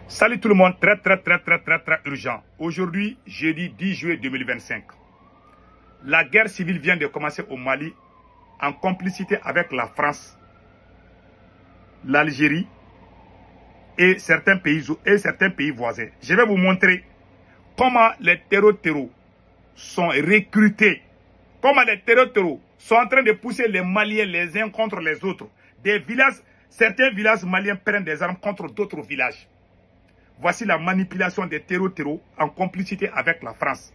Salut tout le monde, très urgent. Aujourd'hui, jeudi 10 juillet 2025. La guerre civile vient de commencer au Mali en complicité avec la France, l'Algérie et certains pays voisins. Je vais vous montrer comment les terreaux sont recrutés, comment les terreaux sont en train de pousser les Maliens les uns contre les autres. Certains villages maliens prennent des armes contre d'autres villages. Voici la manipulation des terreaux en complicité avec la France.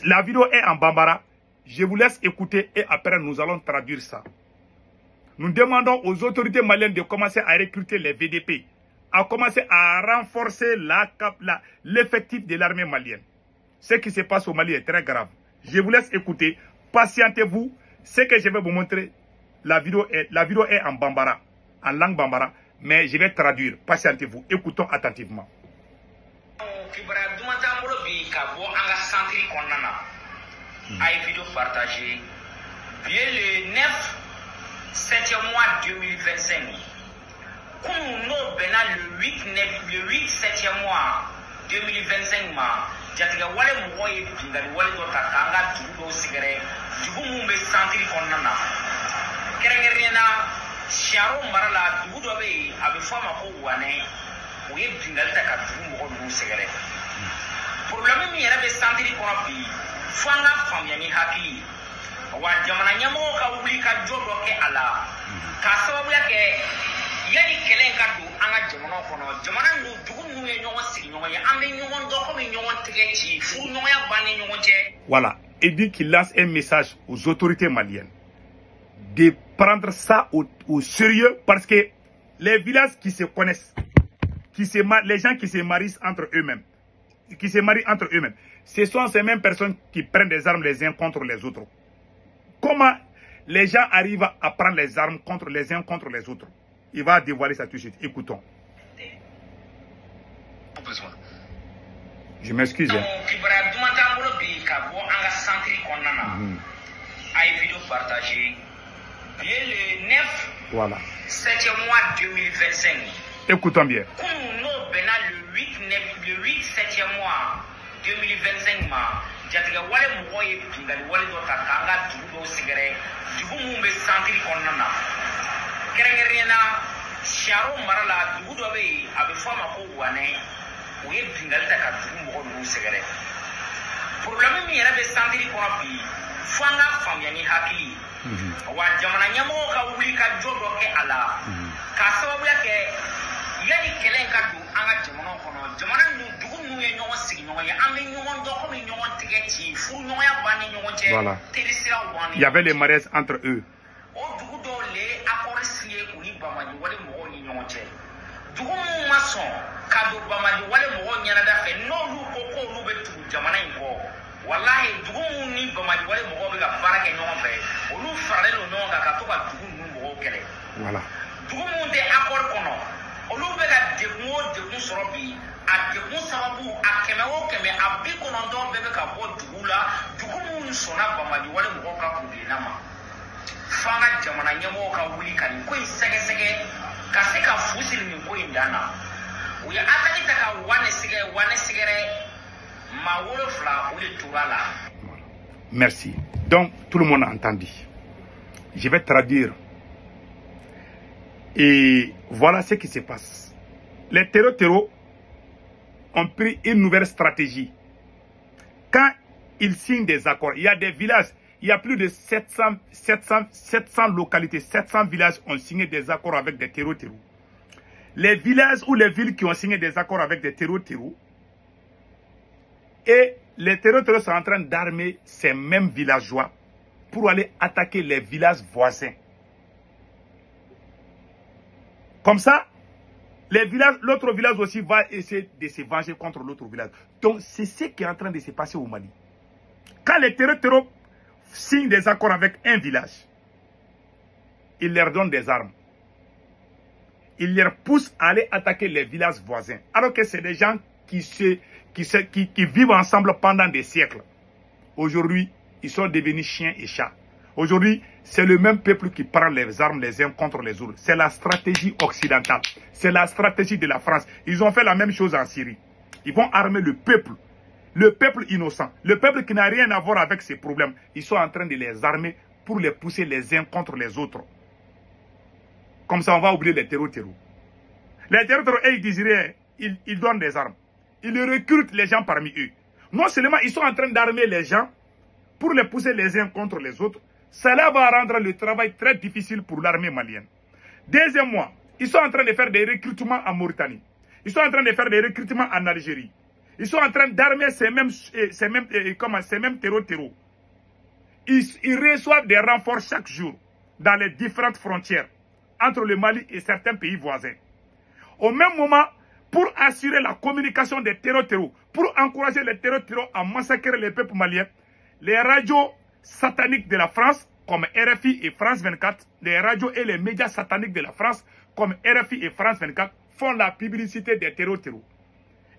La vidéo est en bambara. Je vous laisse écouter et après nous allons traduire ça. Nous demandons aux autorités maliennes de commencer à recruter les VDP, à commencer à renforcer l'effectif de l'armée malienne. Ce qui se passe au Mali est très grave. Je vous laisse écouter. Patientez-vous. Ce que je vais vous montrer, la vidéo est en bambara, en langue bambara. Mais je vais traduire. Patientez-vous. Écoutons attentivement. Vidéo partagée. Bien le 9 7e mois 2025. Comme nous bena le 8 7e mois 2025 ma jatiga wale moye bingali wale do takanga dugo sigare dugo mumbe santiri konnana kerengerena Charo marala dugu dɔ bɛ yen a bɛ fɔ a ma ko wane o ye bingali ta ka dugu mɔgɔ ninnu sɛgɛrɛ problème min yɛrɛ bɛ santiri kɔnɔ bi fo an ka faamuya ni hakili wa jamana ɲɛmɔgɔw ka wuli ka jɔ dɔ kɛ a la k'a sababuya kɛ yanni kɛlɛ in ka don an ka jamanaw kɔnɔ jamana ninnu dugu ninnu ye ɲɔgɔn sigi ɲɔgɔn ye an bɛ ɲɔgɔn dɔn komi ɲɔgɔn tɛgɛ ci furu ɲɔgɔnya b'an ni ɲɔgɔn cɛ. Voilà, il dit qu'il lance un message aux autorités maliennes de prendre ça au sérieux parce que les villages qui se connaissent, les gens qui se marient entre eux-mêmes, ce sont ces mêmes personnes qui prennent des armes les uns contre les autres. Comment les gens arrivent à prendre les armes les uns contre les autres? Il va dévoiler ça tout de suite. Écoutons. Je m'excuse. Vidéo partagée. Bien le 9 voilà. 7e mois 2025. Écoutons bien. Comme nous bena le 8 7e mois 2025 ma jatiga wale moye bingali wale do takanga dugo sigare dugo mumbe santiri konnana kerengerena Charo marala dugu dɔ bɛ yen a bɛ fɔ a ma ko wane o ye bingali ta ka dugu mɔgɔ ninnu sɛgɛrɛ problème min yɛrɛ bɛ santiri kɔnɔ bi fo an ka faamuya ni hakili wa jamana ɲɛmɔgɔw ka wuli ka jɔ dɔ kɛ a la k'a sababuya kɛ yanni kɛlɛ in ka don an ka jamanaw kɔnɔ jamana ninnu dugu ninnu ye ɲɔgɔn sigi ɲɔgɔn ye an bɛ ɲɔgɔn dɔn komi ɲɔgɔn tɛgɛ ci furu ɲɔgɔnya b'an ni ɲɔgɔn cɛ teri siraw b'an ni ɲɔgɔn cɛ. Il y avait les mariages entre eux. O dugu dɔw le accord signé u ni bamaji wale mɔgɔw ni ɲɔgɔn cɛ dugu minnu ma sɔn ka don bamaji wale mɔgɔw ɲɛnada fɛ n'olu ko k'olu bɛ tugu jamana in kɔ walahi dugu minnu ni bamaji wale mɔgɔw bɛ ka baara kɛ ɲɔgɔn fɛ olu faralen don ɲɔgɔn kan ka to ka dugu ninnu mɔgɔw kɛlɛ. Voilà. Dugu minnu tɛ accord kɔnɔ olu bɛ ka degun o degun sɔrɔ bi a degun sababu a 100 o 100 a 90 bɛɛ bɛ ka bɔ dugu la dugu minnu sɔnna bamaji wale mɔgɔw ka kungilinna ma fanga jamana ɲɛmɔgɔw ka wuli ka nin ko in sɛgɛsɛgɛ ka se ka fu siri nin ko in dan na u ye ataki ta ka wane sɛgɛrɛ maa 7 o de tora la. Merci. Donc tout le monde a entendu. Je vais traduire. Et voilà ce qui se passe. Les terreaux ont pris une nouvelle stratégie. Quand ils signent des accords, il y a des villages, il y a plus de 700 localités, 700 villages ont signé des accords avec des terreaux. Les villages ou les villes qui ont signé des accords avec des terreaux, et les terreaux sont en train d'armer ces mêmes villageois pour aller attaquer les villages voisins. Comme ça, l'autre village aussi va essayer de se venger contre l'autre village. Donc, c'est ce qui est en train de se passer au Mali. Quand les terreaux signent des accords avec un village, ils leur donnent des armes. Ils leur poussent à aller attaquer les villages voisins. Alors que c'est des gens qui vivent ensemble pendant des siècles. Aujourd'hui, ils sont devenus chiens et chats. Aujourd'hui, c'est le même peuple qui prend les armes les uns contre les autres. C'est la stratégie occidentale. C'est la stratégie de la France. Ils ont fait la même chose en Syrie. Ils vont armer le peuple innocent, le peuple qui n'a rien à voir avec ces problèmes. Ils sont en train de les armer pour les pousser les uns contre les autres. Comme ça, on va oublier les terreaux. Les terreaux, ils disent rien. Ils donnent des armes. Ils recrutent les gens parmi eux. Non seulement ils sont en train d'armer les gens pour les pousser les uns contre les autres, cela va rendre le travail très difficile pour l'armée malienne. Deuxièmement, ils sont en train de faire des recrutements en Mauritanie. Ils sont en train de faire des recrutements en Algérie. Ils sont en train d'armer ces mêmes terreaux. Ils reçoivent des renforts chaque jour dans les différentes frontières entre le Mali et certains pays voisins. Au même moment, pour assurer la communication des terreaux, pour encourager les terreaux à massacrer les peuples maliens, les radios sataniques de la France, comme RFI et France 24, les radios et les médias sataniques de la France, comme RFI et France 24, font la publicité des terreaux.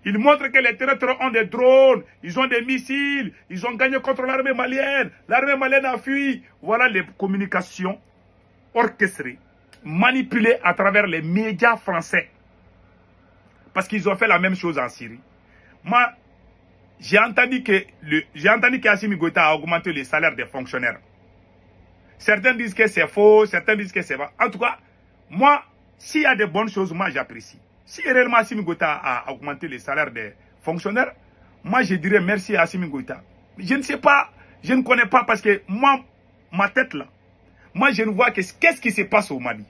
Ils montrent que les terreaux ont des drones, ils ont des missiles, ils ont gagné contre l'armée malienne. L'armée malienne a fui. Voilà les communications orchestrées, manipulées à travers les médias français. Parce qu'ils ont fait la même chose en Syrie. Moi, j'ai entendu qu'Assimi Goïta a augmenté les salaires des fonctionnaires. Certains disent que c'est faux, certains disent que c'est vrai. En tout cas, moi, s'il y a de bonnes choses, moi j'apprécie. Si réellement Assimi Goïta a augmenté les salaires des fonctionnaires, moi je dirais merci à Assimi Goïta. Je ne sais pas, je ne connais pas parce que moi, ma tête là, moi je ne vois que qu'est-ce qui se passe au Mali.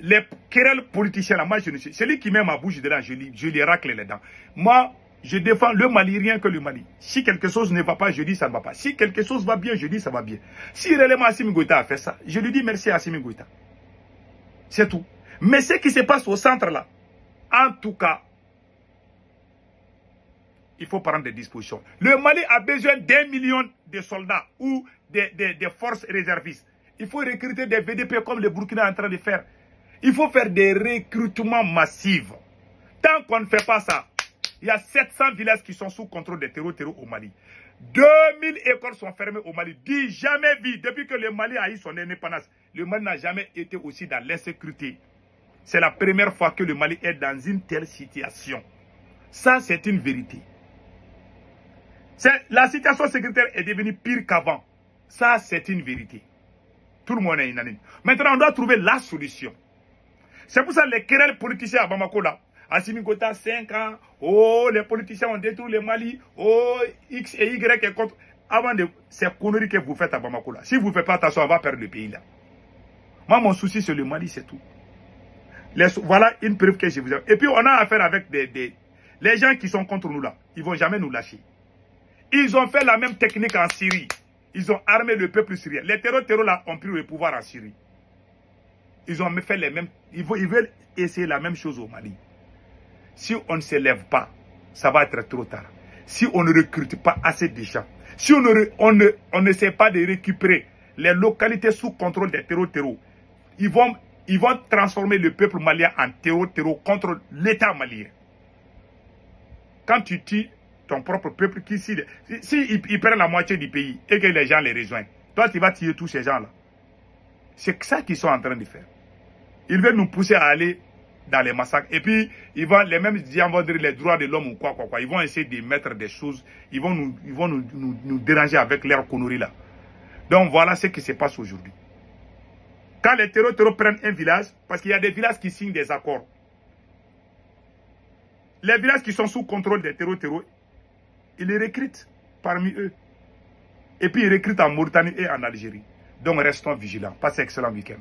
Les querelles politiciens là, moi je ne sais. Celui qui met ma bouche dedans, je lui racle les dents. Moi, je défends le Mali, rien que le Mali. Si quelque chose ne va pas, je dis ça ne va pas. Si quelque chose va bien, je dis ça va bien. Si réellement Assimi Goïta a fait ça, je lui dis merci à Assimi Goïta. C'est tout. Mais ce qui se passe au centre là, en tout cas, il faut prendre des dispositions. Le Mali a besoin d'1 million de soldats ou des forces réservistes. Il faut recruter des VDP comme le Burkina est en train de faire. Il faut faire des recrutements massifs. Tant qu'on ne fait pas ça, il y a 700 villages qui sont sous contrôle des terreaux au Mali. 2000 écoles sont fermées au Mali. Dis jamais vu, depuis que le Mali a eu son indépendance, le Mali n'a jamais été aussi dans l'insécurité. C'est la première fois que le Mali est dans une telle situation. Ça, c'est une vérité. La situation sécuritaire est devenue pire qu'avant. Ça, c'est une vérité. Tout le monde est unanime. Maintenant, on doit trouver la solution. C'est pour ça que les querelles politiciens à Bamako là, Assimi Goïta 5 ans, oh, les politiciens ont détruit le Mali, oh, X et Y est contre. Avant de ces conneries que vous faites à Bamako là, si vous ne faites pas attention, on va perdre le pays là. Moi, mon souci c'est le Mali, c'est tout. Voilà une preuve que je vous ai. Et puis, on a affaire avec les gens qui sont contre nous là. Ils ne vont jamais nous lâcher. Ils ont fait la même technique en Syrie. Ils ont armé le peuple syrien. Les terreaux là ont pris le pouvoir en Syrie. Ils ont fait les mêmes. Ils veulent essayer la même chose au Mali. Si on ne se lève pas, ça va être trop tard. Si on ne recrute pas assez de gens, si on n'essaie pas de récupérer les localités sous contrôle des terreaux, ils vont transformer le peuple malien en terreau contre l'État malien. Quand tu tues ton propre peuple, ils prennent la moitié du pays et que les gens les rejoignent, toi tu vas tuer tous ces gens-là. C'est ça qu'ils sont en train de faire. Ils veulent nous pousser à aller dans les massacres. Et puis, les mêmes gens vont dire les droits de l'homme ou quoi. Ils vont essayer de mettre des choses. Ils vont nous déranger avec leurs conneries là. Donc voilà ce qui se passe aujourd'hui. Quand les terreaux prennent un village, parce qu'il y a des villages qui signent des accords. Les villages qui sont sous contrôle des terreaux, ils les recrutent parmi eux. Et puis ils recrutent en Mauritanie et en Algérie. Donc restons vigilants. Passez un excellent week-end.